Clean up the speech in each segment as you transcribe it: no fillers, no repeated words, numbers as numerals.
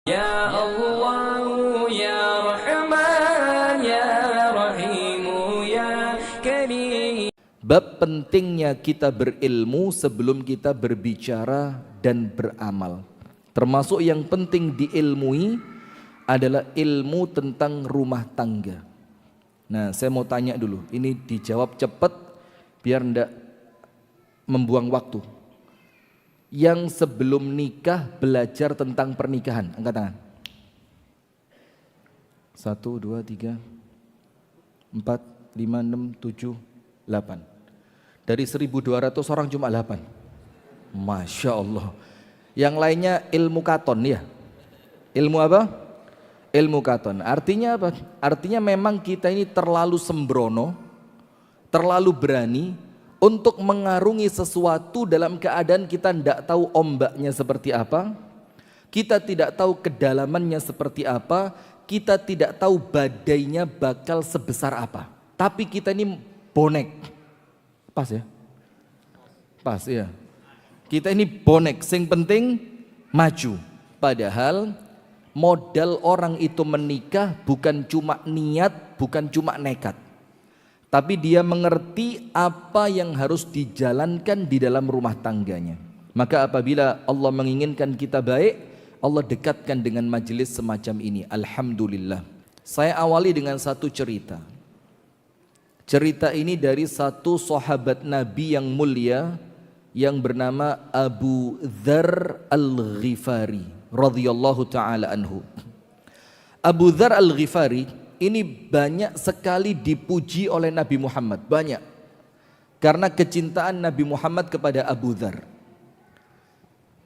Ya Allah, Ya Rahman, Ya Rahim, Ya Karim. Bab pentingnya kita berilmu sebelum kita berbicara dan beramal. Termasuk yang penting diilmui adalah ilmu tentang rumah tangga. Nah, saya mau tanya dulu, ini dijawab cepat biar ndak membuang waktu. Yang sebelum nikah belajar tentang pernikahan, angkat tangan. 1, 2, 3, 4, 5, 6, 7, 8. Dari 1.200 orang cuma 8. Masya Allah. Yang lainnya ilmu katon ya. Ilmu apa? Ilmu katon. Artinya apa? Artinya memang kita ini terlalu sembrono, terlalu berani untuk mengarungi sesuatu dalam keadaan kita tidak tahu ombaknya seperti apa, kita tidak tahu kedalamannya seperti apa, kita tidak tahu badainya bakal sebesar apa. Tapi kita ini bonek. Pas ya? Pas ya. Kita ini bonek, sing penting maju. Padahal modal orang itu menikah bukan cuma niat, bukan cuma nekat. Tapi dia mengerti apa yang harus dijalankan di dalam rumah tangganya. Maka apabila Allah menginginkan kita baik, Allah dekatkan dengan majelis semacam ini. Alhamdulillah. Saya awali dengan satu cerita. Cerita ini dari satu sahabat Nabi yang mulia yang bernama Abu Dzar Al-Ghifari radhiyallahu taala anhu. Abu Dzar Al-Ghifari ini banyak sekali dipuji oleh Nabi Muhammad, banyak. Karena kecintaan Nabi Muhammad kepada Abu Dzar.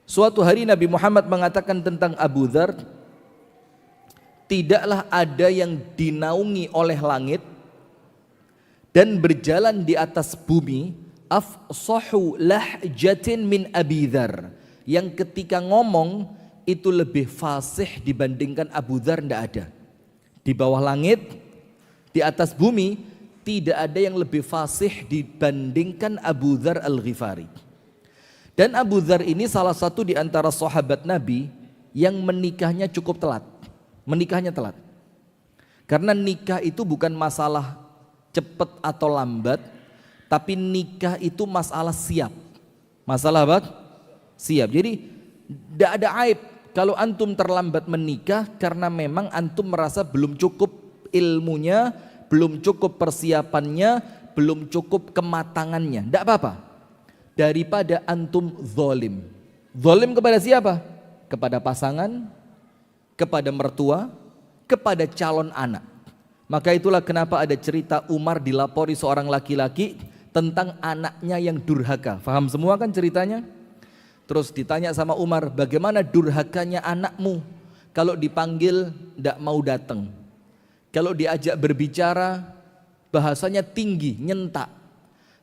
Suatu hari Nabi Muhammad mengatakan tentang Abu Dzar, tidaklah ada yang dinaungi oleh langit dan berjalan di atas bumi afsahu lahjatin min Abi Dzar, yang ketika ngomong itu lebih fasih dibandingkan Abu Dzar, tidak ada. Di bawah langit, di atas bumi, tidak ada yang lebih fasih dibandingkan Abu Dzar Al-Ghifari. Dan Abu Dzar ini salah satu di antara sahabat Nabi yang menikahnya cukup telat. Menikahnya telat. Karena nikah itu bukan masalah cepat atau lambat, tapi nikah itu masalah siap. Masalah apa? Siap. Jadi tidak ada aib kalau antum terlambat menikah karena memang antum merasa belum cukup ilmunya, belum cukup persiapannya, belum cukup kematangannya. Tidak apa-apa. Daripada antum zalim. Zalim kepada siapa? Kepada pasangan, kepada mertua, kepada calon anak. Maka itulah kenapa ada cerita Umar dilapori seorang laki-laki tentang anaknya yang durhaka. Faham semua kan ceritanya? Terus ditanya sama Umar, bagaimana durhakanya anakmu? Kalau dipanggil tidak mau datang. Kalau diajak berbicara bahasanya tinggi, nyentak.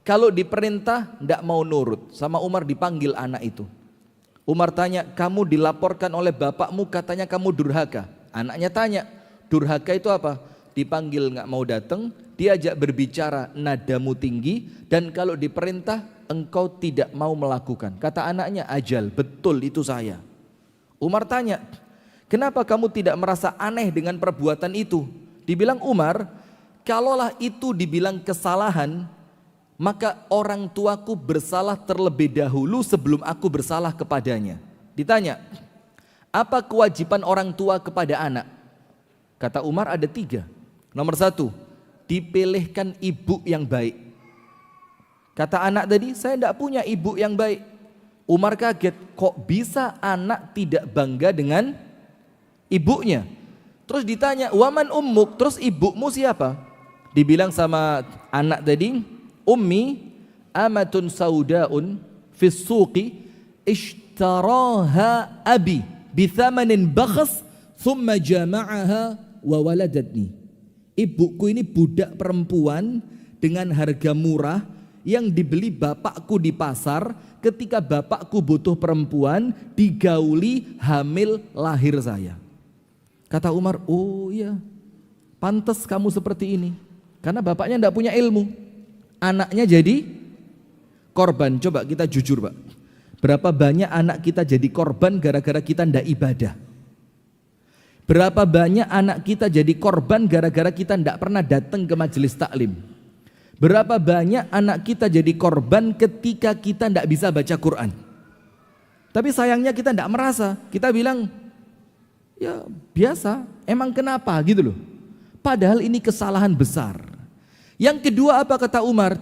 Kalau diperintah tidak mau nurut. Sama Umar dipanggil anak itu. Umar tanya, kamu dilaporkan oleh bapakmu katanya kamu durhaka. Anaknya tanya, durhaka itu apa? Dipanggil nggak mau datang, diajak berbicara nadamu tinggi, dan kalau diperintah engkau tidak mau melakukan. Kata anaknya, ajal, betul itu saya. Umar tanya, kenapa kamu tidak merasa aneh dengan perbuatan itu? Dibilang Umar, kalaulah itu dibilang kesalahan, maka orang tuaku bersalah terlebih dahulu sebelum aku bersalah kepadanya. Ditanya, apa kewajiban orang tua kepada anak? Kata Umar ada 3. Nomor 1, dipilihkan ibu yang baik. Kata anak tadi, saya tidak punya ibu yang baik. Umar kaget, kok bisa anak tidak bangga dengan ibunya? Terus ditanya, waman ummuk, terus ibumu siapa? Dibilang sama anak tadi, ummi amatun saudaun fis suqi ishtaraha abi bithamanin bakhas thumma jama'aha wa waladatni. Ibuku ini budak perempuan dengan harga murah yang dibeli bapakku di pasar ketika bapakku butuh perempuan, digauli, hamil, lahir saya. Kata Umar, oh iya, pantas kamu seperti ini. Karena bapaknya tidak punya ilmu. Anaknya jadi korban. Coba kita jujur Pak. Berapa banyak anak kita jadi korban gara-gara kita tidak ibadah. Berapa banyak anak kita jadi korban gara-gara kita tidak pernah datang ke majelis taklim. Berapa banyak anak kita jadi korban ketika kita tidak bisa baca Quran. Tapi sayangnya kita tidak merasa. Kita bilang, ya biasa, emang kenapa gitu loh. Padahal ini kesalahan besar. Yang kedua apa kata Umar?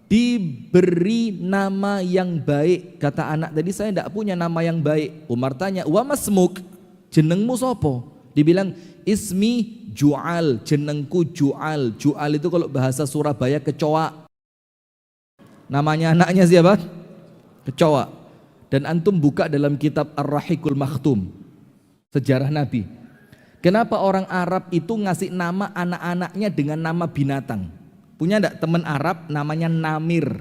Diberi nama yang baik. Kata anak tadi, saya tidak punya nama yang baik. Umar tanya, wa masmuk, jenengmu sopo? Dibilang, ismi Ju'al, jenengku Ju'al. Ju'al itu kalau bahasa Surabaya kecoa. Namanya anaknya siapa? Kecoa. Dan antum buka dalam kitab Ar-Rahiqul Makhtum, sejarah Nabi. Kenapa orang Arab itu ngasih nama anak-anaknya dengan nama binatang? Punya enggak teman Arab namanya Namir?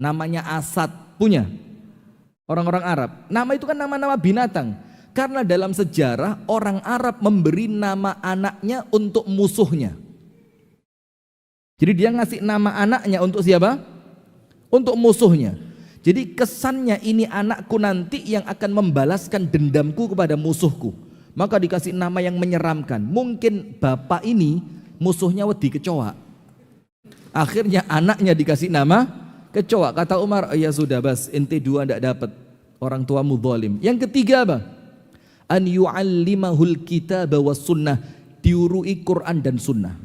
Namanya Asad, punya? Orang-orang Arab. Nama itu kan nama-nama binatang. Karena dalam sejarah orang Arab memberi nama anaknya untuk musuhnya. Jadi dia ngasih nama anaknya untuk siapa? Untuk musuhnya. Jadi kesannya ini anakku nanti yang akan membalaskan dendamku kepada musuhku. Maka dikasih nama yang menyeramkan. Mungkin bapak ini musuhnya wedi kecoa. Akhirnya anaknya dikasih nama kecoa. Kata Umar, ya sudah bas, ente dua ndak dapat, orang tuamu zalim. Yang ketiga apa? An yu'allimahul kitab was sunnah, diurui Quran dan sunnah.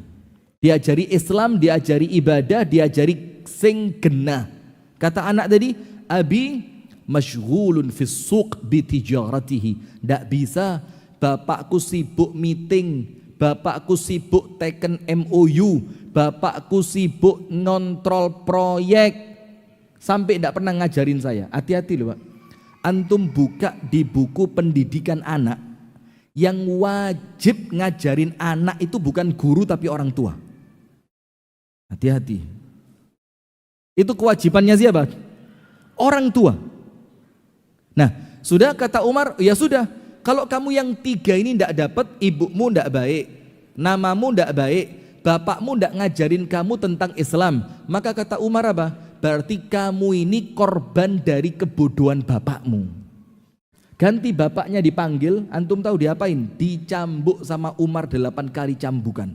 Diajari Islam, diajari ibadah, diajari sing genah. Kata anak tadi, abi masyghulun fis suq bi tijaratihi. Ndak bisa, bapakku sibuk meeting, bapakku sibuk teken MOU, bapakku sibuk ngontrol proyek, sampai ndak pernah ngajarin saya. Hati-hati loh Pak. Antum buka di buku pendidikan anak, yang wajib ngajarin anak itu bukan guru tapi orang tua. Hati-hati. Itu kewajibannya siapa? Orang tua. Nah, sudah kata Umar, ya sudah. Kalau kamu yang tiga ini tidak dapat, ibumu tidak baik, namamu tidak baik, bapakmu tidak ngajarin kamu tentang Islam, maka kata Umar apa? Berarti kamu ini korban dari kebodohan bapakmu. Ganti bapaknya dipanggil, antum tahu diapain? Dicambuk sama Umar 8 kali cambukan.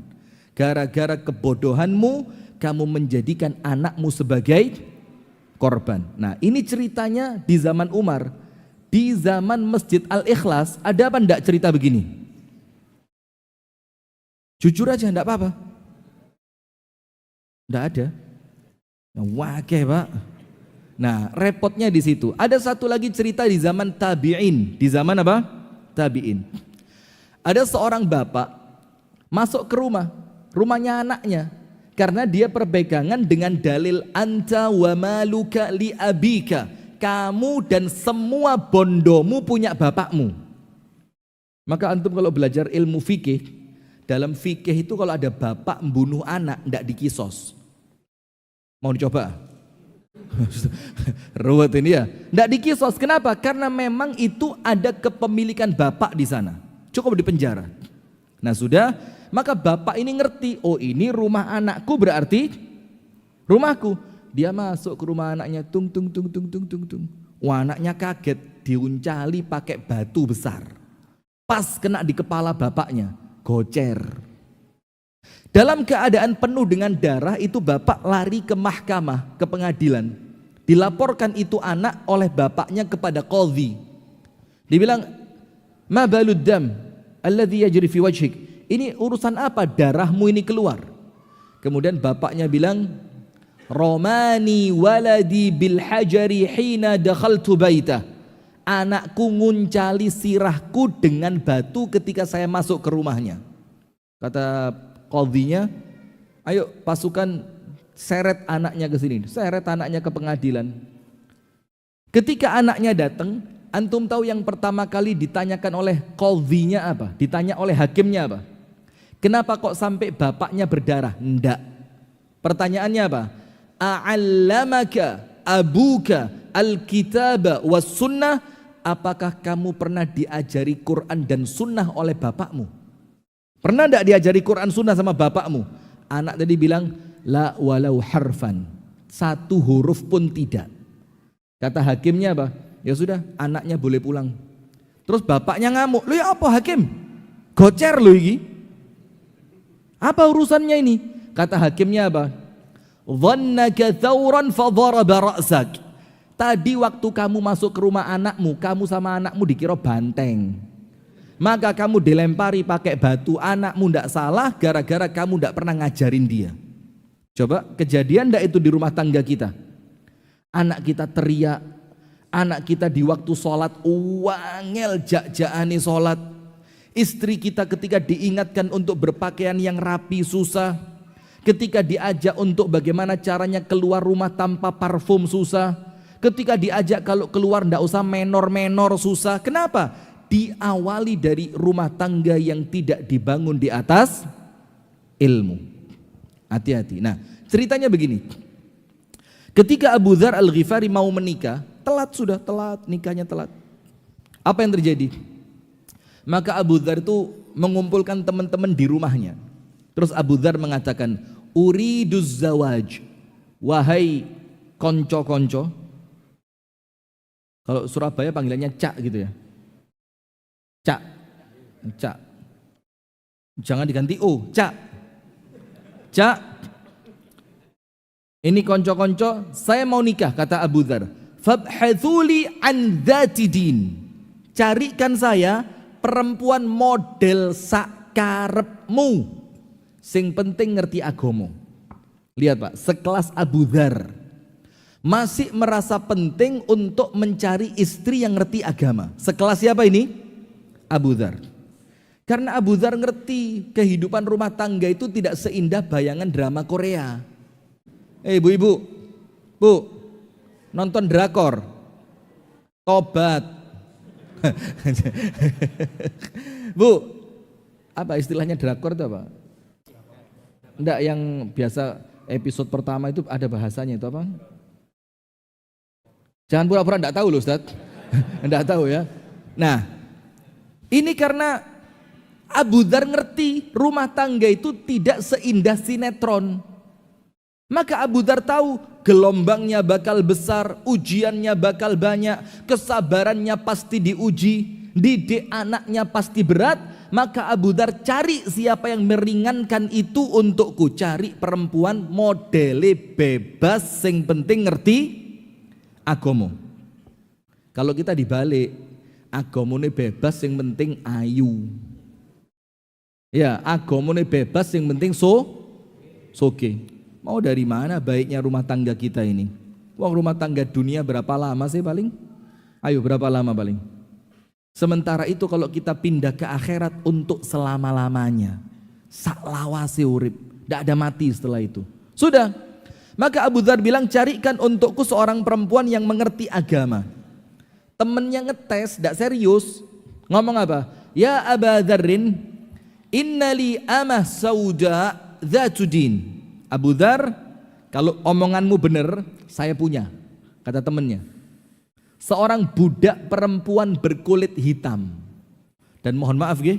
Gara-gara kebodohanmu, kamu menjadikan anakmu sebagai korban. Nah, ini ceritanya di zaman Umar. Di zaman Masjid Al-Ikhlas, ada apa enggak cerita begini? Jujur aja, enggak apa-apa. Enggak ada. Wah, Pak. Nah, repotnya di situ. Ada satu lagi cerita di zaman tabi'in. Di zaman apa? Tabi'in. Ada seorang bapak masuk ke rumahnya anaknya, karena dia perpegangan dengan dalil anta wa maluka li abika. Kamu dan semua bondomu punya bapakmu. Maka antum kalau belajar ilmu fikih, dalam fikih itu kalau ada bapak membunuh anak enggak dikisos. Mau dicoba? Ruwet ini ya. Tidak dikisos. Kenapa? Karena memang itu ada kepemilikan bapak di sana. Cukup dipenjara. Nah sudah, maka bapak ini ngerti. Oh ini rumah anakku berarti rumahku. Dia masuk ke rumah anaknya. Tung. Wah, anaknya kaget. Diuncali pakai batu besar. Pas kena di kepala bapaknya. Gocer. Dalam keadaan penuh dengan darah itu bapak lari ke mahkamah, ke pengadilan. Dilaporkan itu anak oleh bapaknya kepada qadhi. Dibilang, ma balud dam alladhi yajri fi wajhik. Ini urusan apa darahmu ini keluar? Kemudian bapaknya bilang, romani waladi bil hajari hina dakhaltu baitah. Anakku nguncali sirahku dengan batu ketika saya masuk ke rumahnya. Kata qadhinya, ayo pasukan seret anaknya ke sini, seret anaknya ke pengadilan. Ketika anaknya datang, antum tahu yang pertama kali ditanyakan oleh qadhinya apa? Ditanya oleh hakimnya apa? Kenapa kok sampai bapaknya berdarah? Enggak. Pertanyaannya apa? A'allamaka abuka alkitaba was sunnah? Apakah kamu pernah diajari Quran dan sunnah oleh bapakmu? Pernah enggak diajari Quran sunnah sama bapakmu? Anak tadi bilang, la walau harfan. Satu huruf pun tidak. Kata hakimnya apa? Ya sudah, anaknya boleh pulang. Terus bapaknya ngamuk. Lu ya apa hakim? Gocer loh ini. Apa urusannya ini? Kata hakimnya apa? Dhannaka thawran fadharaba ra'sak. Tadi waktu kamu masuk ke rumah anakmu, kamu sama anakmu dikira banteng. Maka kamu dilempari pakai batu, anakmu ndak salah gara-gara kamu ndak pernah ngajarin dia. Coba kejadian ndak itu di rumah tangga kita? Anak kita teriak, anak kita di waktu sholat wangel jak-jakane sholat. Istri kita ketika diingatkan untuk berpakaian yang rapi susah. Ketika diajak untuk bagaimana caranya keluar rumah tanpa parfum susah. Ketika diajak kalau keluar ndak usah menor-menor susah. Kenapa? Diawali dari rumah tangga yang tidak dibangun di atas ilmu. Hati-hati. Nah, ceritanya begini. Ketika Abu Dzar Al-Ghifari mau menikah, telat, nikahnya telat. Apa yang terjadi? Maka Abu Dzar itu mengumpulkan teman-teman di rumahnya. Terus Abu Dzar mengatakan, "Uriduz zawaj." Wahai konco-konco. Kalau Surabaya panggilannya cak gitu ya. Cak. Jangan diganti O, cak. Cak. Ini konco-konco, saya mau nikah, kata Abu Dzar. Fabhathuli an dzati din. Carikan saya perempuan model sakarepmu. Sing penting ngerti agama. Lihat Pak, sekelas Abu Dzar masih merasa penting untuk mencari istri yang ngerti agama. Sekelas siapa ini? Abu Dzar. Karena Abu Dzar ngerti kehidupan rumah tangga itu tidak seindah bayangan drama Korea. Ibu-ibu, Bu, nonton drakor, tobat. Bu, apa istilahnya drakor itu apa? Enggak, yang biasa episode pertama itu ada bahasanya itu apa? Jangan pura-pura enggak tahu loh Ustaz. Enggak tahu ya. Nah, ini karena Abu Dzar ngerti rumah tangga itu tidak seindah sinetron. Maka Abu Dzar tahu gelombangnya bakal besar, ujiannya bakal banyak, kesabarannya pasti diuji, didik anaknya pasti berat. Maka Abu Dzar cari siapa yang meringankan itu untukku. Cari perempuan modele bebas, yang penting ngerti agama. Kalau kita dibalik, agamane bebas yang penting ayu. Ya, agamane bebas yang penting soge. Mau dari mana baiknya rumah tangga kita ini? Wong rumah tangga dunia berapa lama sih paling? Ayo berapa lama paling? Sementara itu kalau kita pindah ke akhirat untuk selama-lamanya. Saklawase urip, tidak ada mati setelah itu. Sudah. Maka Abu Dzar bilang, carikan untukku seorang perempuan yang mengerti agama. Temennya ngetes, tidak serius. Ngomong apa? Ya Aba Dzarrin, innali amah sauda dzatudin. Abu Dzar, kalau omonganmu benar, saya punya, kata temennya. Seorang budak perempuan berkulit hitam. Dan mohon maaf ya,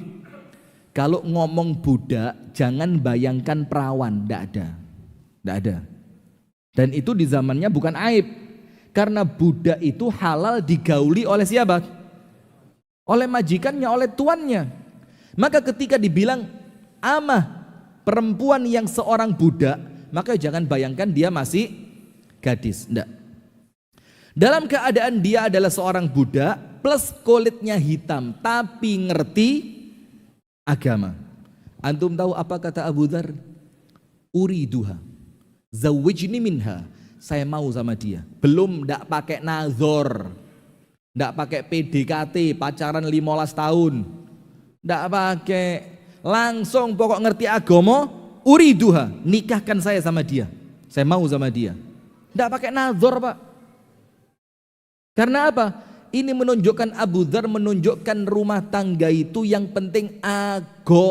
kalau ngomong budak, jangan bayangkan perawan, tidak ada. Dan itu di zamannya bukan aib. Karena budak itu halal digauli oleh siapa? Oleh majikannya, oleh tuannya. Maka ketika dibilang amah perempuan yang seorang budak, maka jangan bayangkan dia masih gadis. Enggak. Dalam keadaan dia adalah seorang budak plus kulitnya hitam tapi ngerti agama. Antum tahu apa kata Abu Dzar? Uriduha, zawijni minha. Saya mau sama dia. Belum, ndak pakai nazor, ndak pakai PDKT, pacaran 15 tahun, ndak pakai, langsung pokok ngerti agama. Uriduha, nikahkan saya sama dia. Saya mau sama dia. Ndak pakai nazor Pak. Karena apa? Ini menunjukkan Abu Dzar menunjukkan rumah tangga itu yang penting agamane.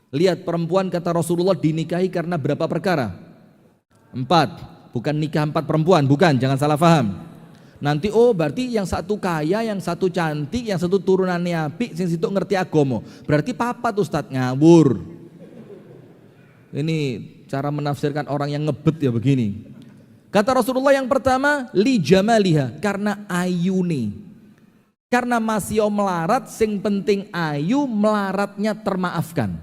Lihat perempuan kata Rasulullah dinikahi karena berapa perkara? 4. Bukan nikah 4 perempuan, bukan, jangan salah paham. Nanti berarti yang satu kaya, yang satu cantik, yang satu turunannya apik, yang situ ngerti agama. Berarti papat Ustadz, ngawur. Ini cara menafsirkan orang yang ngebet ya begini. Kata Rasulullah yang pertama, li jamaliha, karena ayune. Karena masih melarat, sing penting ayu, melaratnya termaafkan.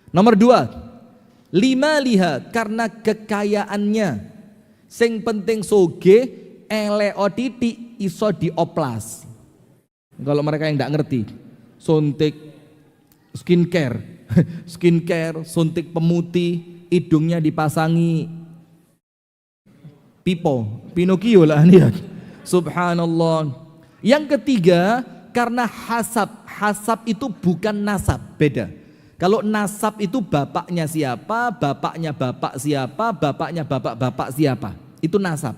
Nomor 2, lima liha, karena kekayaannya, sing penting soge, eleo titik iso dioplas. Kalau mereka yang tidak ngerti, suntik skincare, suntik pemutih, hidungnya dipasangi pipo, Pinocchio lah nih. Subhanallah. Yang ketiga, karena hasab itu bukan nasab, beda. Kalau nasab itu bapaknya siapa, bapaknya bapak siapa, bapaknya bapak siapa, itu nasab.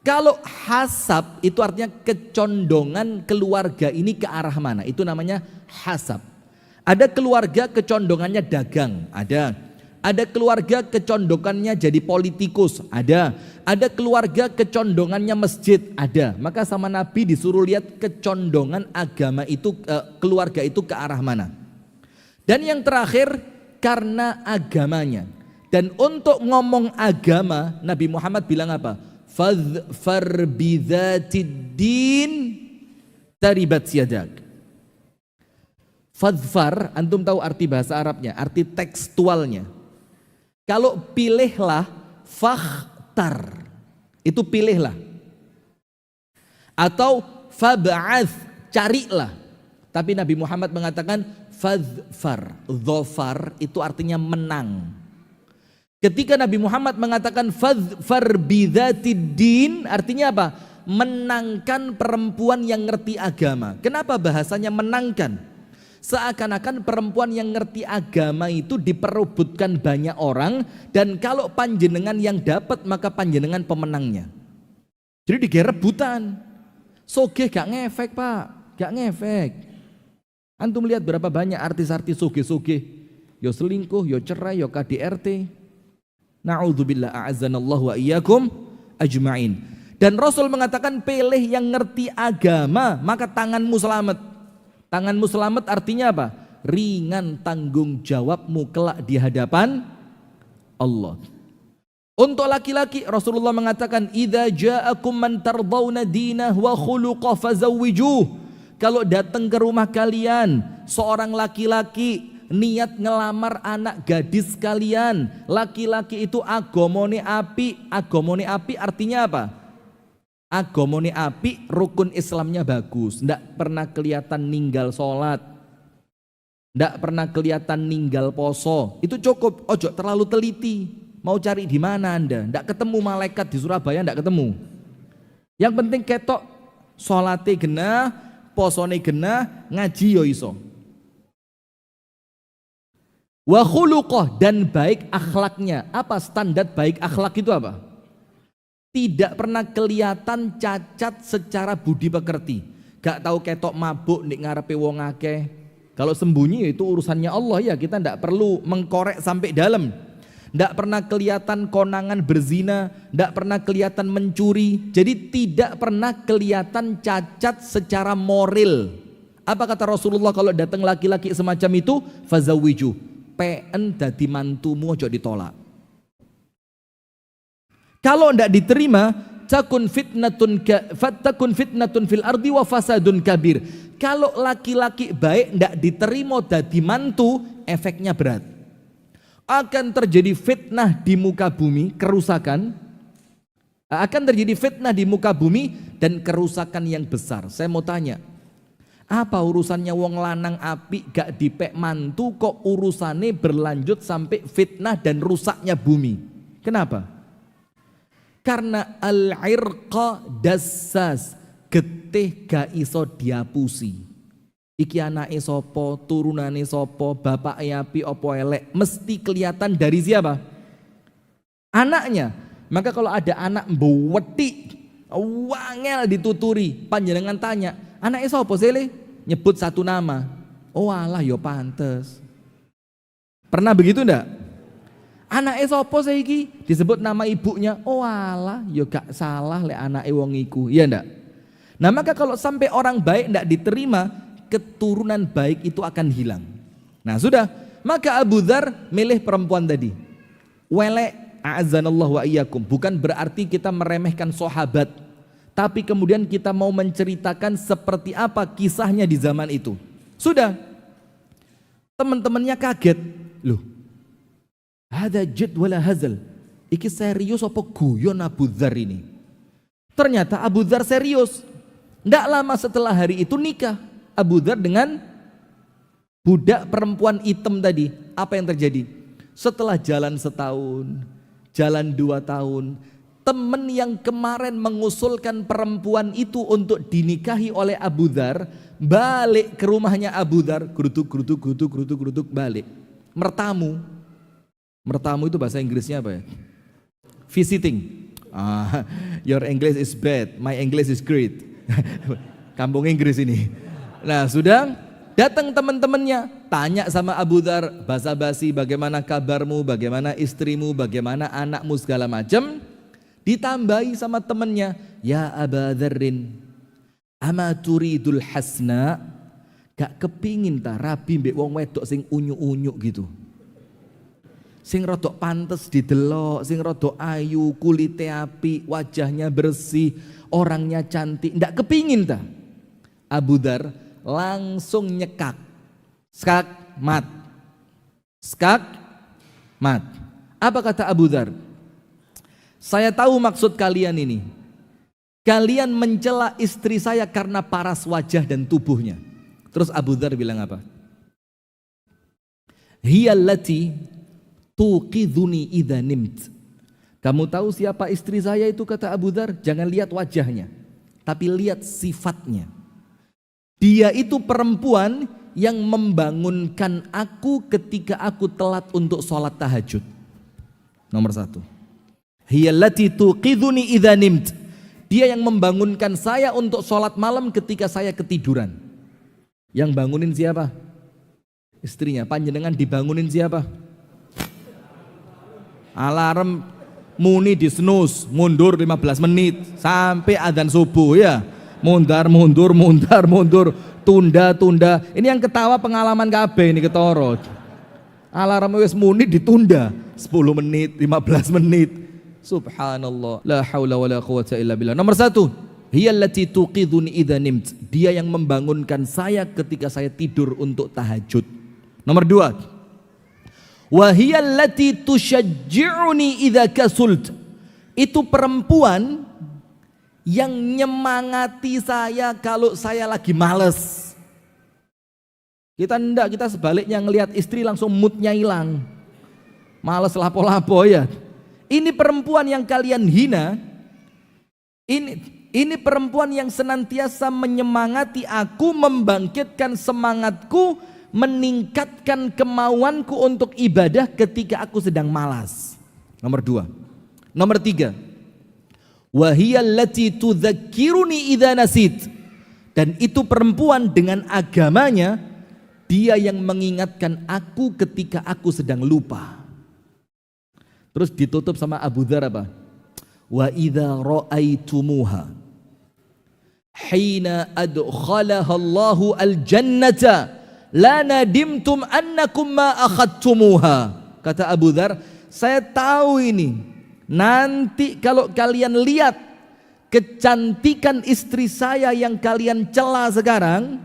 Kalau hasab itu artinya kecondongan keluarga ini ke arah mana, itu namanya hasab. Ada keluarga kecondongannya dagang, ada keluarga kecondongannya jadi politikus, ada keluarga kecondongannya masjid, ada. Maka sama Nabi disuruh lihat kecondongan agama itu, keluarga itu ke arah mana. Dan yang terakhir, karena agamanya. Dan untuk ngomong agama, Nabi Muhammad bilang apa? Fadhfar bidzatid din taribat yadak. Fadhfar, antum tahu arti bahasa Arabnya, arti tekstualnya. Kalau pilihlah, fakhtar, itu pilihlah. Atau fab'ath, carilah. Tapi Nabi Muhammad mengatakan fadhfar, dhofar itu artinya menang. Ketika Nabi Muhammad mengatakan fadhfar bidzatid din, artinya apa? Menangkan perempuan yang ngerti agama. Kenapa bahasanya menangkan? Seakan-akan perempuan yang ngerti agama itu diperebutkan banyak orang, dan kalau panjenengan yang dapat maka panjenengan pemenangnya. Jadi digerebutan. Sogeh gak ngefek pak, gak ngefek. Antum lihat berapa banyak artis-artis sogeh-sogeh, yo selingkuh, yo cerai, yo KDRT. Na'udzubillah, a'azzanallahu wa iyyakum ajma'in. Dan Rasul mengatakan pilih yang ngerti agama, maka tanganmu selamat. Tanganmu selamat artinya apa? Ringan tanggung jawabmu kelak di hadapan Allah. Untuk laki-laki Rasulullah mengatakan idza ja'akum man tardawna dinah wa khuluqah fazawwijuh. Kalau datang ke rumah kalian seorang laki-laki niat ngelamar anak gadis kalian, laki-laki itu agamane api artinya apa? Agamane api, rukun Islamnya bagus, ndak pernah kelihatan ninggal sholat, ndak pernah kelihatan ninggal poso, itu cukup. Ojo terlalu teliti, mau cari di mana anda, ndak ketemu malaikat di Surabaya, ndak ketemu. Yang penting ketok sholate genah, posone genah, ngaji yo iso. Wa khuluqah, dan baik akhlaknya. Apa standar baik akhlak itu apa? Tidak pernah kelihatan cacat secara budi pekerti. Gak tahu ketok mabuk nek ngarepe wong akeh. Kalau sembunyi itu urusannya Allah ya, kita tidak perlu mengkorek sampai dalam. Tidak pernah kelihatan konangan berzina, tidak pernah kelihatan mencuri. Jadi tidak pernah kelihatan cacat secara moral. Apa kata Rasulullah kalau datang laki-laki semacam itu? Fazawiju, PN dadi mantumu ojo ditolak. Kalau tidak diterima, takun fitnatun fil ardi wa fasadun kabir. Kalau laki-laki baik tidak diterima dadi mantu, efeknya berat. Akan terjadi fitnah di muka bumi, kerusakan. Akan terjadi fitnah di muka bumi dan kerusakan yang besar. Saya mau tanya, apa urusannya wong lanang api gak dipek mantu, kok urusannya berlanjut sampai fitnah dan rusaknya bumi? Kenapa? Karena al-irqa dassas, getih gak iso diapusi. Iki anake sapa, turunane sapa, bapake api apa elek, mesti kelihatan dari siapa? Anaknya. Maka kalau ada anak mbeweti, wangel dituturi, panjenengan tanya, anake sapa sih? Nyebut satu nama. Oh alah yo pantes. Pernah begitu ndak? Anake sapa saiki disebut nama ibunya, oh alah ya gak salah lek anake wong iku, iya ndak? Nah maka kalau sampai orang baik ndak diterima, keturunan baik itu akan hilang. Nah sudah, maka Abu Dzar milih perempuan tadi. Welek, a'azzanallahu wa iyyakum, bukan berarti kita meremehkan sahabat, tapi kemudian kita mau menceritakan seperti apa kisahnya di zaman itu. Sudah. Teman-temannya kaget. Loh, hada jad wala hazal. Iki serius apa guyon Abu Dzar ini? Ternyata Abu Dzar serius. Nggak lama setelah hari itu nikah Abu Dzar dengan budak perempuan hitam tadi. Apa yang terjadi? Setelah jalan setahun, jalan 2 tahun, teman yang kemarin mengusulkan perempuan itu untuk dinikahi oleh Abu Dzar balik ke rumahnya Abu Dzar, gerutuk balik. Mertamu itu bahasa Inggrisnya apa ya? Visiting. Your English is bad, my English is great. Kampung Inggris ini. Nah, sudah datang teman-temannya, tanya sama Abu Dzar, basa-basi, bagaimana kabarmu, bagaimana istrimu, bagaimana anakmu, segala macam. Ditambahi sama temannya, ya Aba Dzarrin, ama turidul hasna, gak kepingin ta rabi mbek wong wedok sing unyu-unyu gitu. Sing rodok pantes didelok, sing rodok ayu, kulite apik, wajahnya bersih, orangnya cantik, ndak kepingin ta? Abu Dzar langsung nyekak. Skak mat. Apa kata Abu Dzar? Saya tahu maksud kalian ini. Kalian mencela istri saya karena paras wajah dan tubuhnya. Terus Abu Dzar bilang apa? Hiyallati tuqidhuni idza nimt. Kamu tahu siapa istri saya itu, kata Abu Dzar? Jangan lihat wajahnya, tapi lihat sifatnya. Dia itu perempuan yang membangunkan aku ketika aku telat untuk sholat tahajud. Nomor 1. Hiyallati tuqidhuni idza nimt. Dia yang membangunkan saya untuk sholat malam ketika saya ketiduran. Yang bangunin siapa? Istrinya. Panjenengan dibangunin siapa? Alarm muni di snooze, mundur 15 menit sampai adzan subuh ya. Mundur, tunda. Ini yang ketawa pengalaman KB ini ketoro. Alarm wis muni ditunda 10 menit, 15 menit. Subhanallah, la haula wala quwwata illa billah. Nomor 1, hiyallati tuqidhuni idza nimt. Dia yang membangunkan saya ketika saya tidur untuk tahajud. Nomor 2, wa hiyallati tusyajji'uni idza kasult. Itu perempuan yang nyemangati saya kalau saya lagi males. Kita enggak, kita sebaliknya ngelihat istri langsung moodnya hilang. Males lapo-lapo ya. Ini perempuan yang kalian hina. Ini perempuan yang senantiasa menyemangati aku, membangkitkan semangatku, meningkatkan kemauanku untuk ibadah ketika aku sedang malas. Nomor 2. Nomor 3. Wa hiyallati tudzakkiruni idza nasit. Dan itu perempuan dengan agamanya, dia yang mengingatkan aku ketika aku sedang lupa. Terus ditutup sama Abu Dzar apa? Wa idza ra'aitumuha hina adkhalaha Allahu al-jannata la nadimtum annakum ma akhadtumuha. Kata Abu Dzar, saya tahu ini. Nanti kalau kalian lihat kecantikan istri saya yang kalian cela sekarang,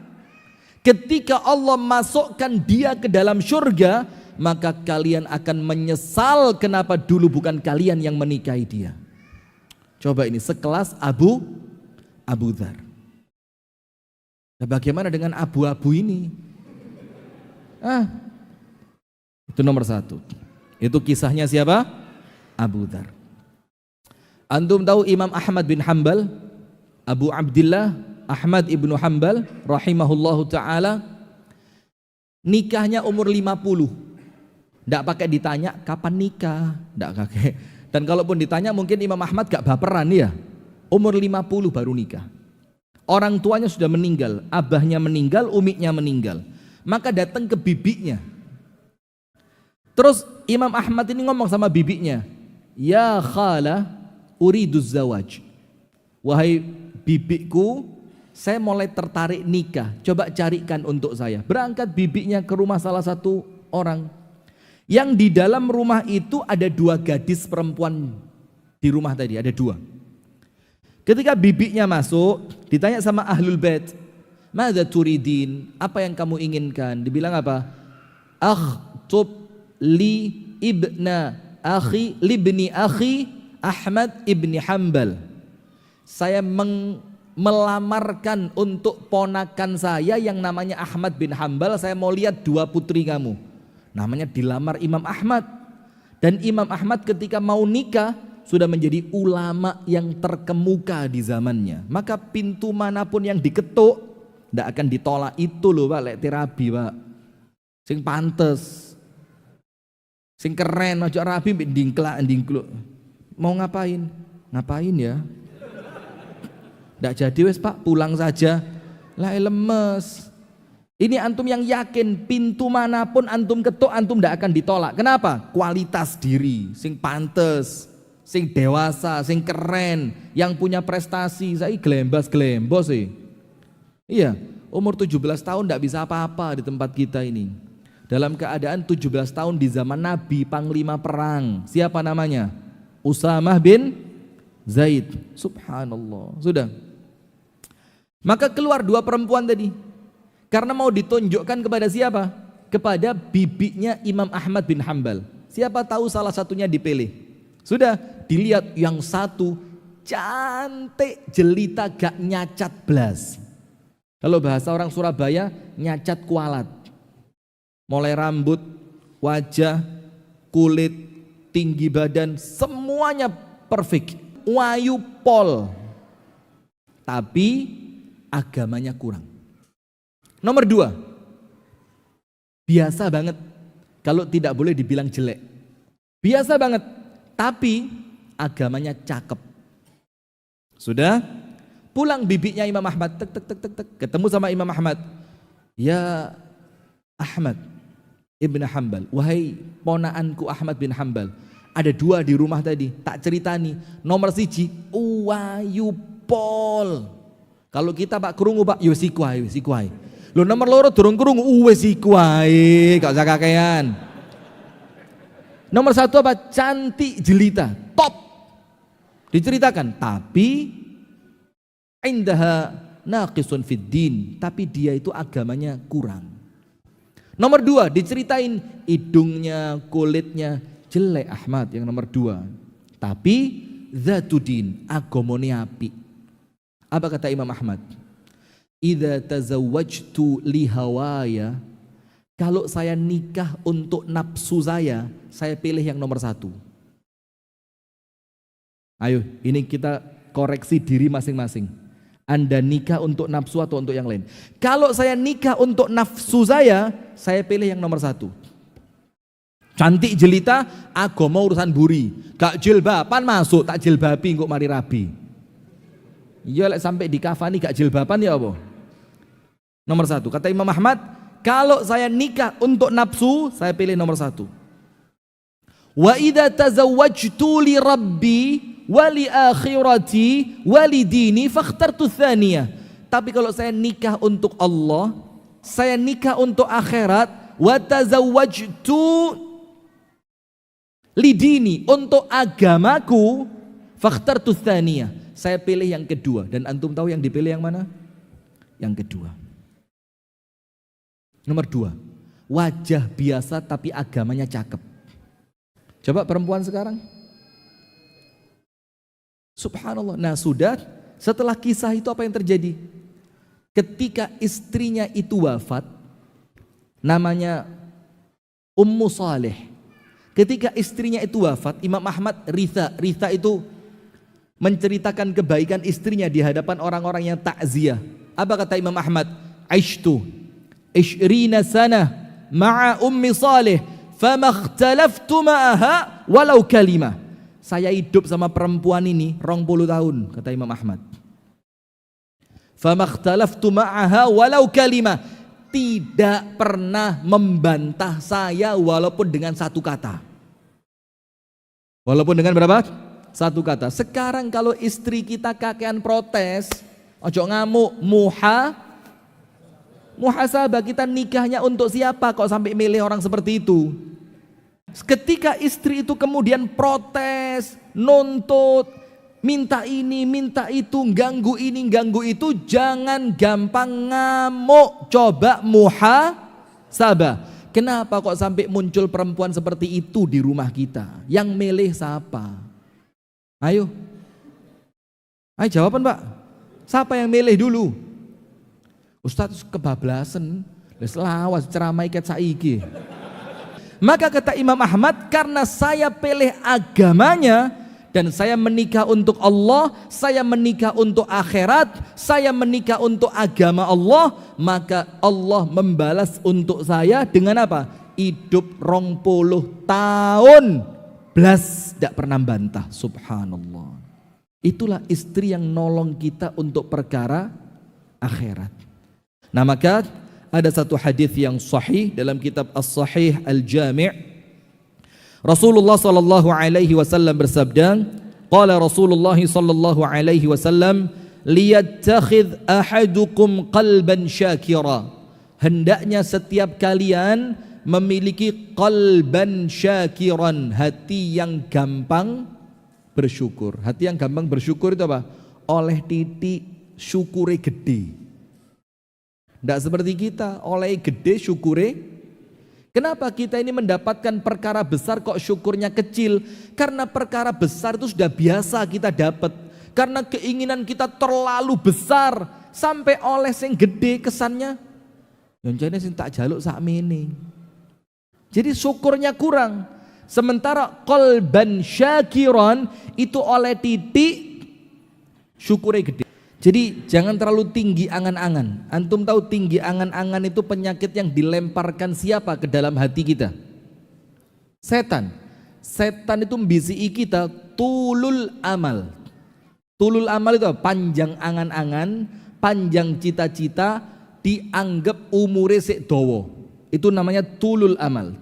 ketika Allah masukkan dia ke dalam surga, maka kalian akan menyesal kenapa dulu bukan kalian yang menikahi dia. Coba ini sekelas Abu Dzar. Nah, bagaimana dengan abu-abu ini? Itu nomor 1. Itu kisahnya siapa? Abu Dzar. Antum tahu Imam Ahmad bin Hanbal, Abu Abdillah Ahmad ibnu Hanbal rahimahullahu ta'ala, nikahnya umur 50. Tidak pakai ditanya kapan nikah, tidak pakai. Dan kalaupun ditanya mungkin Imam Ahmad gak baperan ya. Umur 50 baru nikah. Orang tuanya sudah meninggal, abahnya meninggal, umiknya meninggal. Maka datang ke bibinya. Terus Imam Ahmad ini ngomong sama bibinya, ya khala uriduz zawaj. Wahai bibiku, saya mulai tertarik nikah, coba carikan untuk saya. Berangkat bibinya ke rumah salah satu orang. Yang di dalam rumah itu ada 2 gadis perempuan di rumah tadi, ada 2. Ketika bibinya masuk, ditanya sama ahlul bait, "Madza turidin?" Apa yang kamu inginkan? Dibilang apa? "Akhtub li libni akhi Ahmad ibni Hanbal." Saya melamarkan untuk ponakan saya yang namanya Ahmad bin Hanbal. Saya mau lihat 2 putri kamu. Namanya dilamar Imam Ahmad. Dan Imam Ahmad ketika mau nikah sudah menjadi ulama yang terkemuka di zamannya. Maka pintu manapun yang diketuk tidak akan ditolak. Itu loh Pak, lek terapi Pak. Sing pantes, sing keren, ojo rabi ndingklak. Mau ngapain? Ngapain ya? Tidak jadi wes Pak, pulang saja. Lah lemes. Ini antum yang yakin pintu manapun antum ketuk antum tidak akan ditolak. Kenapa? Kualitas diri, sing pantes, sing dewasa, sing keren, yang punya prestasi. Saya glembos sih. Iya, umur 17 tahun tidak bisa apa-apa di tempat kita ini. Dalam keadaan 17 tahun di zaman Nabi, panglima perang. Siapa namanya? Usamah bin Zaid. Subhanallah. Sudah. Maka keluar 2 perempuan tadi. Karena mau ditunjukkan kepada siapa? Kepada bibinya Imam Ahmad bin Hanbal. Siapa tahu salah satunya dipilih. Sudah dilihat yang satu cantik jelita gak nyacat blas. Kalau bahasa orang Surabaya nyacat kualat. Mulai rambut, wajah, kulit, tinggi badan, semuanya perfect. Wayu pol. Tapi agamanya kurang. Nomor 2, biasa banget kalau tidak boleh dibilang jelek. Biasa banget, tapi agamanya cakep. Sudah, pulang bibinya Imam Ahmad, ketemu sama Imam Ahmad. Ya Ahmad ibn Hanbal, wahai ponaanku Ahmad bin Hanbal. Ada 2 di rumah tadi, tak ceritani. Nomor 1, wayu pol. Kalau kita Pak krungu Pak, yo sikuai. Lo nomor 2 durung krungu, wis iku wae, gak usah kakean. Nomor 1 apa? Cantik jelita, top. Diceritakan, tapi indaha naqisun fid din, tapi dia itu agamanya kurang. Nomor 2 diceritain hidungnya, kulitnya jelek Ahmad yang nomor 2. Tapi zatudin, agamane apik. Apa kata Imam Ahmad? Idza tazawwajtu li hawaya, kalau saya nikah untuk nafsu saya pilih yang nomor 1. Ayo, ini kita koreksi diri masing-masing. Anda nikah untuk nafsu atau untuk yang lain? Kalau saya nikah untuk nafsu saya pilih yang nomor 1. Cantik jelita, agama urusan buri. Gak jilbaban masuk, tak jilbabi kok mari rabi. Iya lek sampai di kafani gak jilbaban ya apa? Nomor 1, kata Imam Ahmad, kalau saya nikah untuk nafsu, saya pilih nomor 1. Wa idza tazawwajtu li rabbi wa li akhirati wa li dini fakhtartu tsaniyah. Tapi kalau saya nikah untuk Allah, saya nikah untuk akhirat, wa tazawwajtu li dini, untuk agamaku, fakhtartu tsaniyah. Saya pilih yang kedua. Dan antum tahu yang dipilih yang mana? Yang kedua. Nomor 2, wajah biasa tapi agamanya cakep. Coba perempuan sekarang. Subhanallah. Nah sudah, setelah kisah itu apa yang terjadi? Ketika istrinya itu wafat, namanya Ummu Saleh. Ketika istrinya itu wafat, Imam Ahmad Ritha itu menceritakan kebaikan istrinya di hadapan orang-orang yang takziah. Apa kata Imam Ahmad? Aishtu 20 sana ma'a Ummi Saleh fama ikhtalaftu ma'aha walau kalimah. Saya hidup sama perempuan ini 20 tahun, kata Imam Ahmad. Fama ikhtalaftu ma'aha walau kalimah. Tidak pernah membantah saya walaupun dengan 1 kata. Walaupun dengan berapa? 1 kata. Sekarang kalau istri kita kakean protes, ojo ngamuk, muhasabah, kita nikahnya untuk siapa kok sampai milih orang seperti itu? Ketika istri itu kemudian protes, nuntut, minta ini, minta itu, ganggu ini, ganggu itu, jangan gampang ngamuk. Coba muhasabah. Kenapa kok sampai muncul perempuan seperti itu di rumah kita? Yang milih siapa? Ayo. Ayo jawaban Pak. Siapa yang milih dulu? Ustadz kebablasan. Lawas ceramah ikat saiki. Maka kata Imam Ahmad, karena saya pilih agamanya, dan saya menikah untuk Allah, saya menikah untuk akhirat, saya menikah untuk agama Allah, maka Allah membalas untuk saya dengan apa? Hidup 20 tahun blas tidak pernah bantah. Subhanallah. Itulah istri yang nolong kita untuk perkara akhirat. Nah maka ada satu hadis yang sahih dalam kitab As-Sahih Al-Jami'. Rasulullah sallallahu alaihi wasallam bersabda, qala Rasulullah sallallahu alaihi wasallam, liyattakhidh ahadukum qalban syakira. Hendaknya setiap kalian memiliki qalban syakiran, hati yang gampang bersyukur. Hati yang gampang bersyukur itu apa? Oleh titik syukure gede. Tidak seperti kita, oleh gede syukure. Kenapa kita ini mendapatkan perkara besar kok syukurnya kecil? Karena perkara besar itu sudah biasa kita dapat. Karena keinginan kita terlalu besar sampai oleh sing gede kesannya. Yang jane sing tak jaluk sakmene. Jadi syukurnya kurang. Sementara qalban syakiran itu oleh titik syukurnya gede. Jadi jangan terlalu tinggi angan-angan. Antum tahu tinggi angan-angan itu penyakit yang dilemparkan siapa ke dalam hati kita? Setan. Setan itu membisiki kita tulul amal. Tulul amal itu apa? Panjang angan-angan, panjang cita-cita, dianggap umure sik dawa. Itu namanya tulul amal.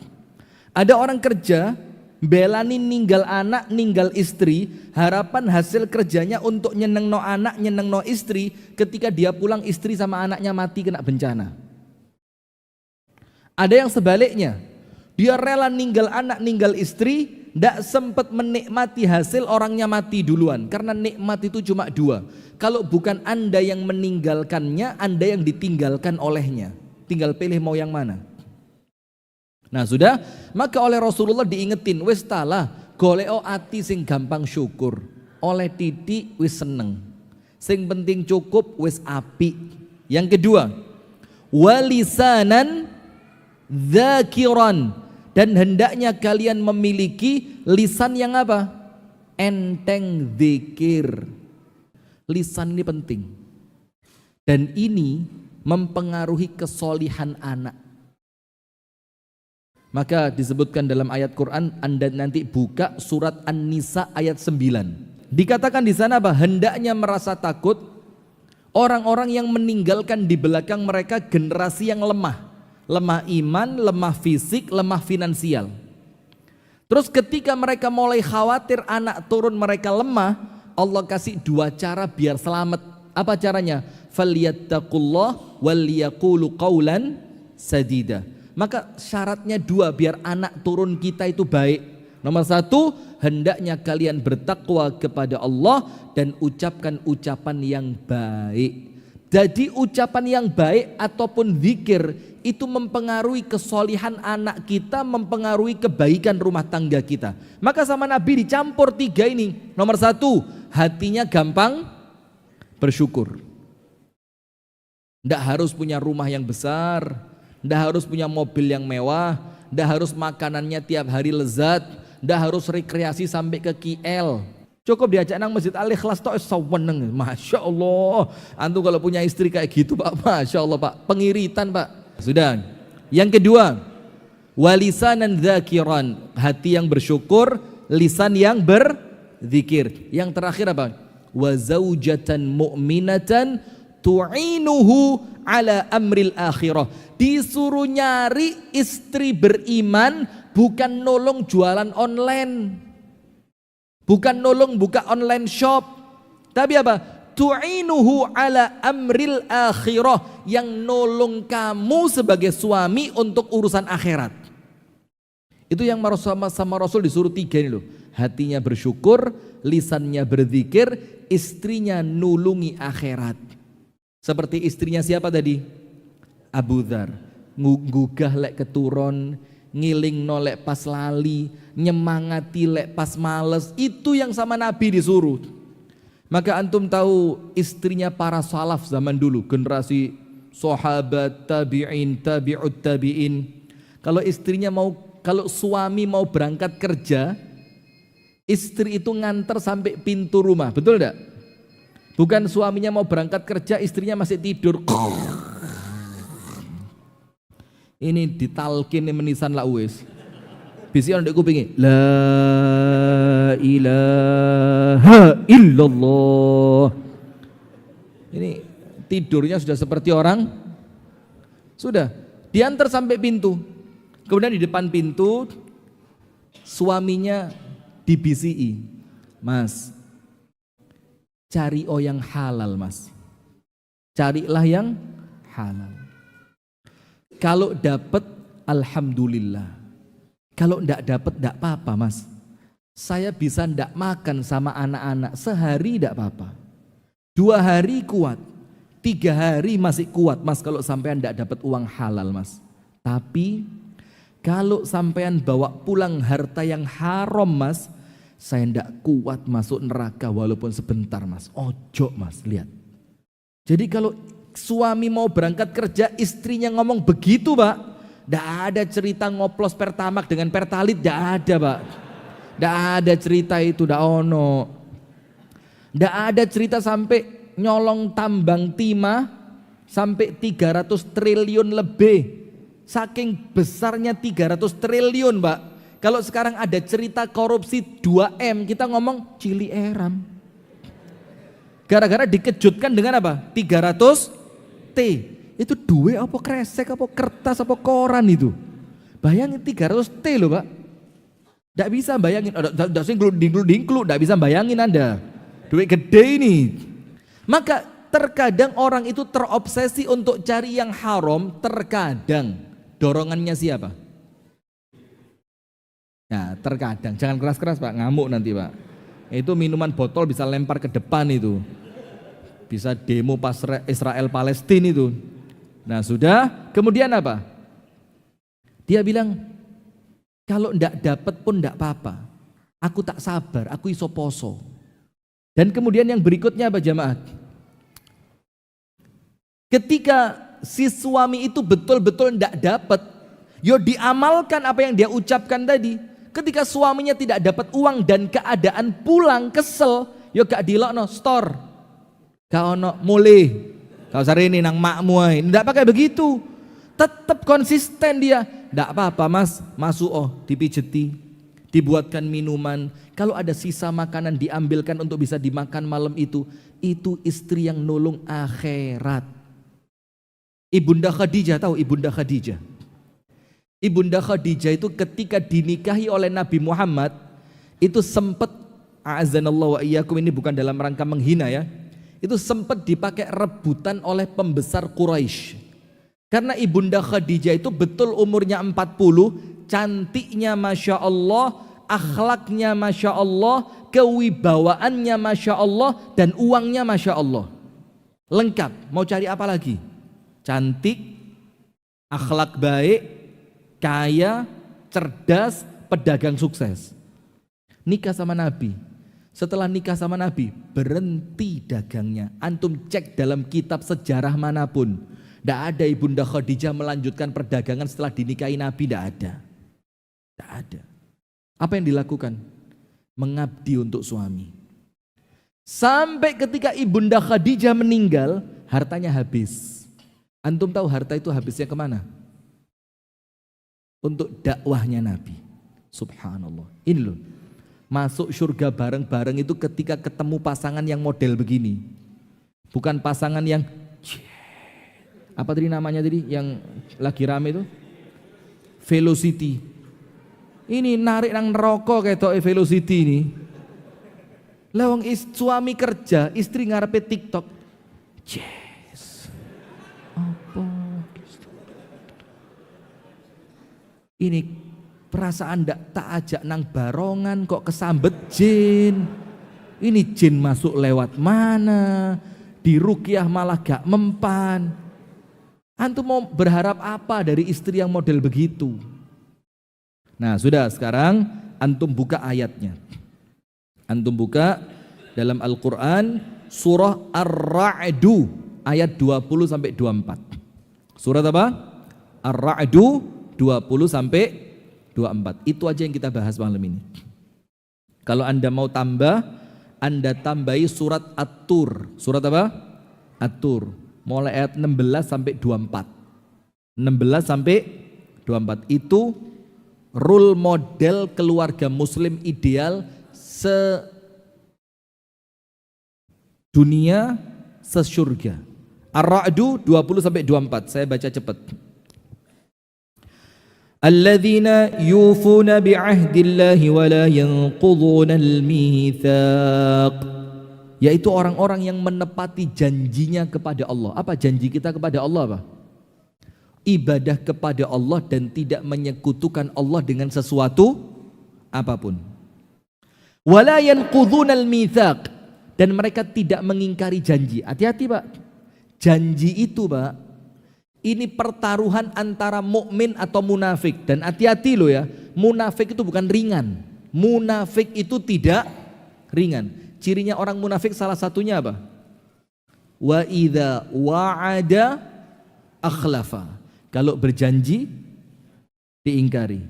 Ada orang kerja belani ninggal anak, ninggal istri, harapan hasil kerjanya untuk nyenengno anak, nyenengno istri, ketika dia pulang istri sama anaknya mati kena bencana. Ada yang sebaliknya, dia rela ninggal anak, ninggal istri, tidak sempat menikmati hasil orangnya mati duluan, karena nikmat itu cuma dua. Kalau bukan Anda yang meninggalkannya, Anda yang ditinggalkan olehnya. Tinggal pilih mau yang mana. Nah sudah, maka oleh Rasulullah diingetin, wis talah goleo ati sing gampang syukur, oleh titik wis seneng, sing penting cukup wis api. Yang kedua, walisanan dzakiran, dan hendaknya kalian memiliki lisan yang apa? Enteng zikir. Lisan ini penting, dan ini mempengaruhi kesolihan anak. Maka disebutkan dalam ayat Quran, Anda nanti buka surat An-Nisa ayat 9. Dikatakan di sana apa? Hendaknya merasa takut orang-orang yang meninggalkan di belakang mereka generasi yang lemah. Lemah iman, lemah fisik, lemah finansial. Terus ketika mereka mulai khawatir anak turun mereka lemah, Allah kasih dua cara biar selamat. Apa caranya? Falyattaqullah wal yaqulu qawlan sadida. Maka syaratnya dua biar anak turun kita itu baik. Nomor satu, hendaknya kalian bertakwa kepada Allah dan ucapkan ucapan yang baik. Jadi ucapan yang baik ataupun zikir itu mempengaruhi kesolihan anak kita, mempengaruhi kebaikan rumah tangga kita. Maka sama Nabi dicampur tiga ini. Nomor satu, hatinya gampang bersyukur. Tidak harus punya rumah yang besar, tidak harus punya mobil yang mewah, tidak harus makanannya tiap hari lezat, tidak harus rekreasi sampai ke KL. Cukup diajak nang Masjid Al-Ikhlas tok saweneng. Masya Allah. Antum kalau punya istri kayak gitu Pak, Masya Allah Pak, pengiritan Pak. Sudah. Yang kedua, walisanan dzakiran, hati yang bersyukur, lisan yang berzikir. Yang terakhir apa? Wa zaujatan mu'minatan tu'inuhu ala amril akhirah. Disuruh nyari istri beriman, bukan nolong jualan online, bukan nolong buka online shop, tapi apa? Tu'inuhu ala amril akhirah, yang nolong kamu sebagai suami untuk urusan akhirat. Itu yang sama Rasul disuruh 3 ini loh. Hatinya bersyukur, lisannya berzikir, istrinya nulungi akhirat. Seperti istrinya siapa tadi? Abu Dzar. Nggugah lek keturun, ngiling nolek pas lali, nyemangati lek pas males. Itu yang sama Nabi disuruh. Maka antum tahu istrinya para salaf zaman dulu, generasi sahabat, tabi'in, tabi'ut tabi'in. Kalau suami mau berangkat kerja, istri itu nganter sampai pintu rumah, betul enggak? Bukan suaminya mau berangkat kerja, istrinya masih tidur. Ini ditalkin menisan lah wis. Bisi orang ndek kupinge, la ilaha illallah. Ini tidurnya sudah seperti orang, sudah diantar sampai pintu. Kemudian di depan pintu suaminya dibisi, Mas, cari yang halal, Mas. Carilah yang halal. Kalau dapat alhamdulillah. Kalau enggak dapat enggak apa-apa, Mas. Saya bisa enggak makan sama anak-anak sehari enggak apa-apa. 2 hari kuat. 3 hari masih kuat, Mas, kalau sampean enggak dapat uang halal, Mas. Tapi kalau sampean bawa pulang harta yang haram, Mas, saya enggak kuat masuk neraka walaupun sebentar, Mas. Ojo, Mas, lihat. Jadi kalau suami mau berangkat kerja, istrinya ngomong begitu, Pak. Tidak ada cerita ngoplos Pertamax dengan Pertalite, tidak ada, Pak. Tidak ada cerita itu, tidak ono. Tidak ada cerita sampai nyolong tambang timah sampai 300 triliun lebih. Saking besarnya 300 triliun, Pak. Kalau sekarang ada cerita korupsi 2M, kita ngomong cili eram. Gara-gara dikejutkan dengan apa? 300 T. Itu duit apa kresek apa kertas apa koran itu. Bayangin 300 T loh, Pak. Tidak bisa bayangin, tidak bisa bayangin Anda. Duit gede ini. Maka terkadang orang itu terobsesi untuk cari yang haram, terkadang dorongannya siapa? Nah, terkadang, jangan keras-keras Pak, ngamuk nanti Pak. Itu minuman botol bisa lempar ke depan itu. Bisa demo pas Israel Palestina itu. Nah sudah, kemudian apa? Dia bilang, kalau ndak dapat pun ndak apa-apa. Aku tak sabar, aku iso poso. Dan kemudian yang berikutnya apa jamaah? Ketika si suami itu betul-betul ndak dapat, yo diamalkan apa yang dia ucapkan tadi. Ketika suaminya tidak dapat uang dan keadaan pulang kesel, yo gak dilokno store. Gak ono mulih. Kau sari ini nang makmu ae. Ndak pakai begitu. Tetap konsisten dia. Ndak apa-apa, Mas. Masuk dipijeti. Dibuatkan minuman. Kalau ada sisa makanan diambilkan untuk bisa dimakan malam itu. Itu istri yang nolong akhirat. Ibunda Khadijah, tahu Ibunda Khadijah? Ibunda Khadijah itu ketika dinikahi oleh Nabi Muhammad, itu sempat, a'azanallahu wa iyyakum, ini bukan dalam rangka menghina ya, itu sempat dipakai rebutan oleh pembesar Quraisy. Karena Ibunda Khadijah itu betul umurnya 40, cantiknya Masya Allah, akhlaknya Masya Allah, kewibawaannya Masya Allah, dan uangnya Masya Allah. Lengkap, mau cari apa lagi? Cantik, akhlak baik, kaya, cerdas, pedagang sukses. Nikah sama Nabi. Setelah nikah sama Nabi, berhenti dagangnya. Antum cek dalam kitab sejarah manapun, tidak ada Ibunda Khadijah melanjutkan perdagangan setelah dinikahi Nabi, tidak ada. Tidak ada. Apa yang dilakukan? Mengabdi untuk suami. Sampai ketika Ibunda Khadijah meninggal, hartanya habis. Antum tahu harta itu habisnya kemana? Untuk dakwahnya Nabi. Subhanallah. Ini loh. Masuk surga bareng-bareng itu ketika ketemu pasangan yang model begini. Bukan pasangan yang apa tadi namanya tadi yang lagi rame itu? Velocity. Ini narik nang neraka ketok Velocity ini. Lawang suami kerja, istri ngarepe TikTok. Yes. Apa? Ini Perasaan tak ajak nang barongan kok kesambet jin. Ini jin masuk lewat mana? Di ruqyah malah gak mempan. Antum mau berharap apa dari istri yang model begitu? Nah sudah, sekarang antum buka ayatnya. Antum buka dalam Al-Quran surah Ar-Ra'du ayat 20 sampai 24. Surat apa? Ar-Ra'du 20 sampai 24. Itu aja yang kita bahas malam ini. Kalau Anda mau tambah, Anda tambahi surat At-Tur. Surat apa? At-Tur. Mulai ayat 16 sampai 24. 16 sampai 24. Itu role model keluarga muslim ideal sedunia, sesurga. Ar-Ra'du 20 sampai 24. Saya baca cepat. Alladzina yufuna bi'ahdillahi wa la yanqudhuna al-mitsaq. Yaitu orang-orang yang menepati janjinya kepada Allah. Apa janji kita kepada Allah apa? Ibadah kepada Allah dan tidak menyekutukan Allah dengan sesuatu apapun. Wa la yanqudhuna al-mitsaq, dan mereka tidak mengingkari janji. Hati-hati, Pak. Janji itu, Pak, ini pertaruhan antara mukmin atau munafik. Dan hati-hati loh ya, munafik itu bukan ringan. Munafik itu tidak ringan. Cirinya orang munafik salah satunya apa? Wa idza wa'ada akhlafa. Kalau berjanji diingkari.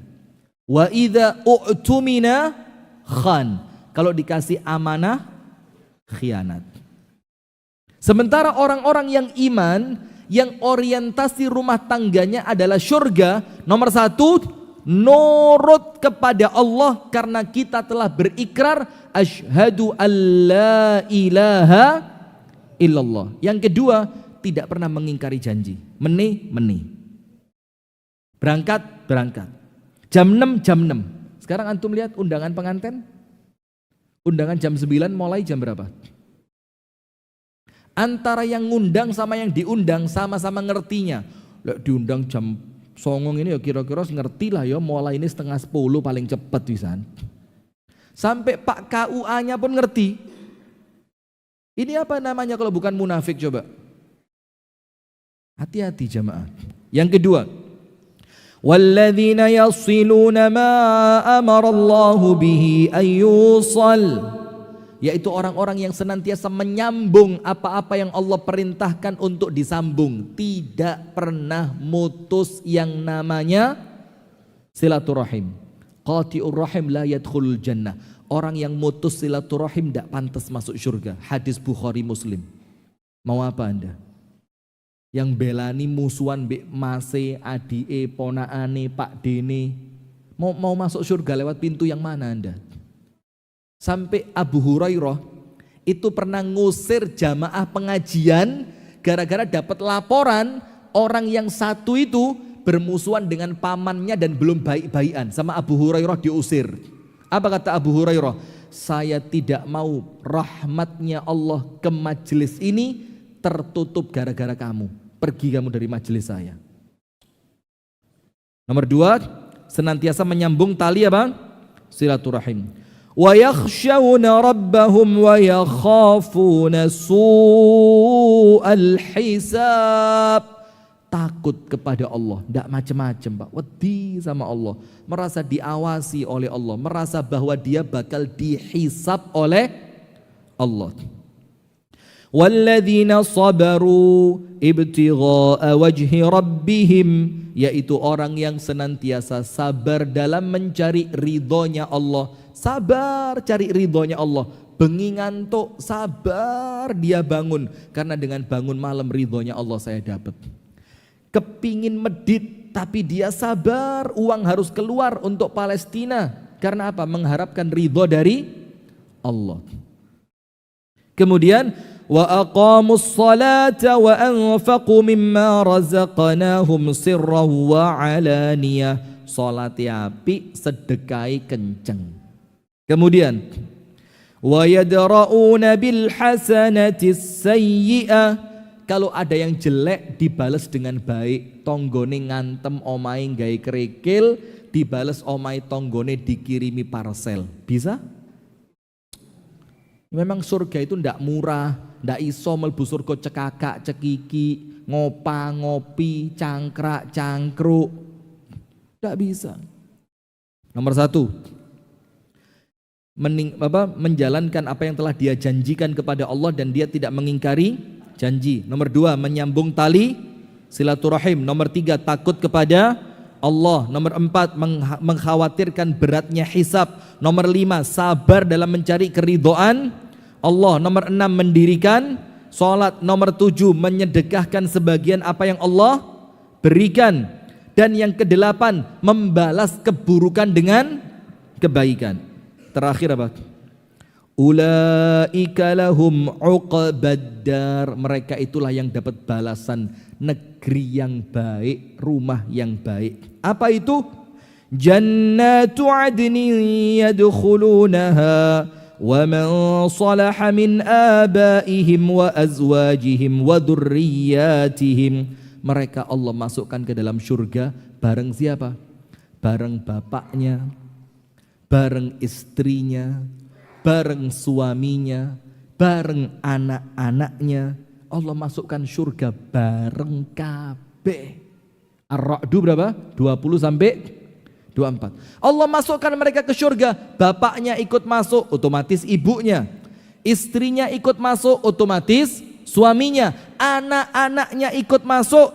Wa idza u'tumina khan. Kalau dikasih amanah khianat. Sementara orang-orang yang iman, yang orientasi rumah tangganya adalah surga, nomor satu, nurut kepada Allah karena kita telah berikrar asyhadu alla ilaha illallah. Yang kedua, tidak pernah mengingkari janji. Meni. Berangkat. Jam 6. Sekarang antum lihat undangan pengantin. Undangan jam 9, mulai jam berapa? Antara yang ngundang sama yang diundang sama-sama ngertinya. Lek diundang jam songong ini ya kira-kira ngerti lah ya, mulai ini 9:30 paling cepat wisan. Sampai Pak KUA-nya pun ngerti. Ini apa namanya kalau bukan munafik coba? Hati-hati jamaah. Yang kedua, walladzina yasiluna ma amarallahu bihi ayyusal, yaitu orang-orang yang senantiasa menyambung apa-apa yang Allah perintahkan untuk disambung, tidak pernah mutus yang namanya silaturahim. Qati'ur rahim la yadkhulul jannah. Orang yang mutus silaturahim tidak pantas masuk surga. Hadis Bukhari Muslim. Mau apa Anda? Yang belani musuhan mbek mase, adike, ponaane, Pak Dene, mau masuk surga lewat pintu yang mana Anda? Sampai Abu Hurairah itu pernah ngusir jamaah pengajian gara-gara dapat laporan orang yang satu itu bermusuhan dengan pamannya dan belum baik-baikan. Sama Abu Hurairah diusir. Apa kata Abu Hurairah? Saya tidak mau rahmatnya Allah ke majelis ini tertutup gara-gara kamu. Pergi kamu dari majelis saya. Nomor 2, senantiasa menyambung tali apa? Silaturahim. Wa yakhshawna rabbahum wa yakhafuna su'al hisab. Takut kepada Allah, tidak macam-macam Pak. Wedi sama Allah, merasa diawasi oleh Allah, merasa bahwa dia bakal dihisab oleh Allah. Walladzina sabaru ibtigha'a wajhi rabbihim, yaitu orang yang senantiasa sabar dalam mencari ridhonya Allah. Sabar cari ridhonya Allah. Bengi ngantuk, sabar dia bangun, karena dengan bangun malam ridhonya Allah saya dapat. Kepingin medit tapi dia sabar, uang harus keluar untuk Palestina. Karena apa? Mengharapkan ridho dari Allah. Kemudian wa aqamus salata wa anfaqu mimma razaqnahum sirran wa alaniyah. Salati api, sedekai kenceng. Kemudian wa yadra'una bil hasanati sayyi'ah. Kalau ada yang jelek dibalas dengan baik. Tonggone ngantem omahe gawe kerikil, dibales omai tonggone dikirimi parcel. Bisa? Memang surga itu ndak murah, ndak iso mlebu surga cekakak, cekiki, ngopa, ngopi, cangkrak, cangkruk. Ndak bisa. Nomor 1, menjalankan apa yang telah dia janjikan kepada Allah dan dia tidak mengingkari janji. Nomor 2, menyambung tali silaturahim. Nomor 3, takut kepada Allah. Nomor 4, mengkhawatirkan beratnya hisab. Nomor 5, sabar dalam mencari keridhaan Allah. Nomor 6, mendirikan sholat. Nomor 7, menyedekahkan sebagian apa yang Allah berikan. Dan yang ke-8, membalas keburukan dengan kebaikan. Terakhir apa? Ulaika lahum uqbaddar. Mereka itulah yang dapat balasan negeri yang baik, rumah yang baik. Apa itu? Jannatu adnin yadkhulunaha wa man salaha min abaihim wa azwajihim wa dzurriyyatihim. Mereka Allah masukkan ke dalam surga bareng siapa? Bareng bapaknya, bareng istrinya, bareng suaminya, bareng anak-anaknya. Allah masukkan surga bareng kabeh. Ar-Ra'du berapa? 20 sampai 24. Allah masukkan mereka ke surga, bapaknya ikut masuk, otomatis ibunya. Istrinya ikut masuk, otomatis suaminya. Anak-anaknya ikut masuk.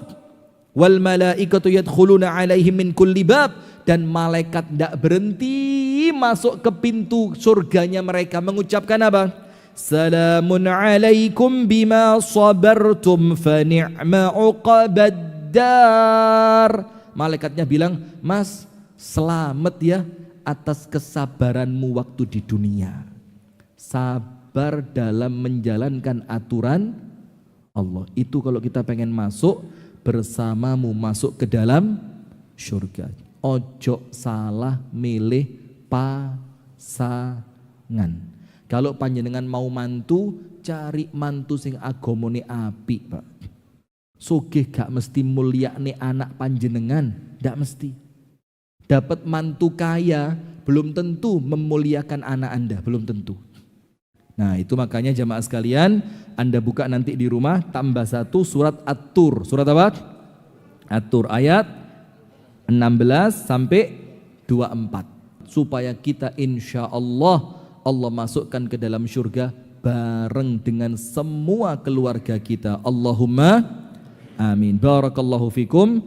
Wal malaikatu yadkhuluna alaihim min kulli bab. Dan malaikat tidak berhenti masuk ke pintu surganya mereka mengucapkan apa? Salamun alaikum bima sabartum fa ni'ma uqbaddar. Malaikatnya bilang, Mas, selamat ya atas kesabaranmu waktu di dunia. Sabar dalam menjalankan aturan Allah. Itu kalau kita pengen masuk bersamamu masuk ke dalam surga. Ojo salah milih pasangan. Kalau panjenengan mau mantu, cari mantu sing agamane apik, Pak. Sugih gak mesti mulyakne anak panjenengan, gak mesti. Dapat mantu kaya belum tentu memuliakan anak Anda, belum tentu. Nah, itu makanya jamaah sekalian, Anda buka nanti di rumah tambah 1 surat At-Tur. Surat apa? At-Tur ayat 16 sampai 24, supaya kita insya Allah masukkan ke dalam surga bareng dengan semua keluarga kita. Allahumma amin. Barakallahu fikum.